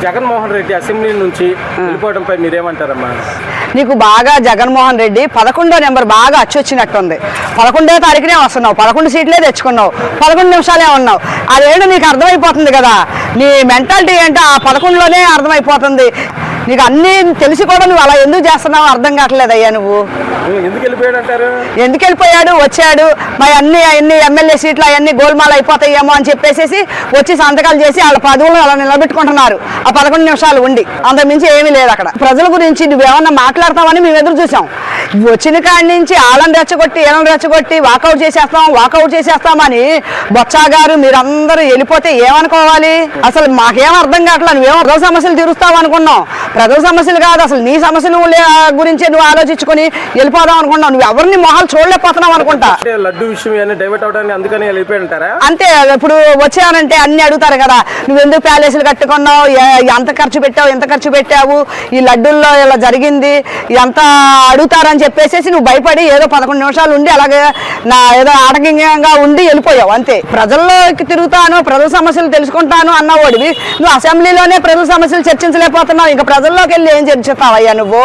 Jaganmohan Reddy assembly నుంచి వెళ్ళిపోవడంపై మీరేమంటారమ్మా? నీకు బాగా జగన్మోహన్ రెడ్డి 11వ నెంబర్ బాగా అచ్చొచ్చినట్టుంది. 11వ తారీఖునే వస్తున్నావు, 11 సీట్లే తెచ్చుకున్నావు, 11 నిమిషాలే ఉన్నావు. అదేంటో నీకు అర్థమైపోతుంది కదా, నీ మెంటాలిటీ ఏంటో ఆ 11లోనే అర్థమైపోతుంది. నీకు అన్నీ తెలిసి కూడా నువ్వు అలా ఎందుకు చేస్తున్నావు అర్థం కావట్లేదు అయ్యా. నువ్వు ఎందుకు వెళ్ళిపోయాడు అంటారు? ఎందుకు వెళ్ళిపోయాడు, వచ్చాడు మరి అన్ని ఎమ్మెల్యే సీట్లు అవన్నీ గోల్మాల్ అయిపోతాయేమో అని చెప్పేసి వచ్చి సంతకాలు చేసి వాళ్ళ పదవులను అలా నిలబెట్టుకుంటున్నారు. ఆ 11 నిమిషాలు ఉండి అంతకుమించి ఏమీ లేదు అక్కడ. ప్రజల గురించి నువ్వేమన్నా మాట్లాడతామని మేము ఎదురు చూసాం. వచ్చిన కాడి నుంచి వాళ్ళని రెచ్చగొట్టి వీళ్ళని రెచ్చగొట్టి వాకౌట్ చేసేస్తామని బొత్స గారు మీరందరూ వెళ్ళిపోతే ఏమనుకోవాలి? అసలు మాకేం అర్థం కావట్లేదు. నువ్వేమో ప్రజల సమస్యలు తీరుస్తావు అనుకున్నావు, ప్రజల సమస్యలు కాదు అసలు నీ సమస్యలు గురించి నువ్వు ఆలోచించుకొని వెళ్ళిపోదాం అనుకున్నావు. నువ్వు ఎవరిని మొహాలు చూడలేకపోతున్నావు అనుకుంటా. లడ్డు విషయం డైవర్ట్ అవడానికి అందుకని వెళ్ళిపోయింటారా? అంతే. ఇప్పుడు వచ్చానంటే అన్ని అడుగుతారు కదా, నువ్వు ఎందుకు ప్యాలెస్లు కట్టుకున్నావు, ఎంత ఖర్చు పెట్టావు, ఈ లడ్డూల్లో ఇలా జరిగింది ఎంత అడుగుతారని చెప్పేసి నువ్వు భయపడి ఏదో 11 నిమిషాలు ఉండి అలాగే ఏదో ఆటంకంగా ఉండి వెళ్ళిపోయావు అంతే. ప్రజల్లోకి తిరుగుతాను, ప్రజల సమస్యలు తెలుసుకుంటాను అన్నవాడివి నువ్వు అసెంబ్లీలోనే ప్రజల సమస్యలు చర్చించలేకపోతున్నావు. ఇంకా ప్రజల్లోకి వెళ్ళి ఏం చర్చిస్తావయ్యా నువ్వు?